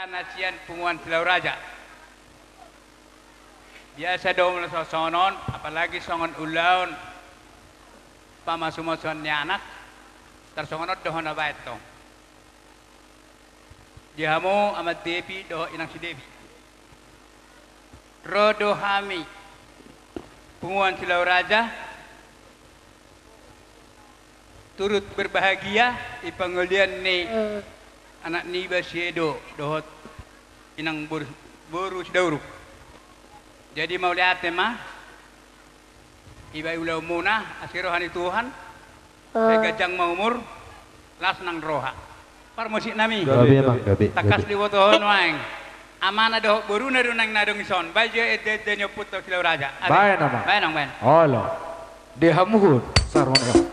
Nasian punguan Silau Raja. Biasa dong sonon, apalagi songon ulaun pamasumoson ni anak, tersongonot dohon na bait tong. Dihamu amat Devi doh inang si Devi. Rodo hami punguan Silau Raja turut berbahagia ipangulian ni anak ni Basiedo dohot inang boru dauru. Jadi mau lihat mah ibai ulau muna asirohani Tuhan segajang maumur las nang roha parmusik nami gabi takas liwotohon waeng amana doh boru na nang nadong ison baje ede nyoput Silau Raja bae nama bae nang bae olo dehamuhun sarwana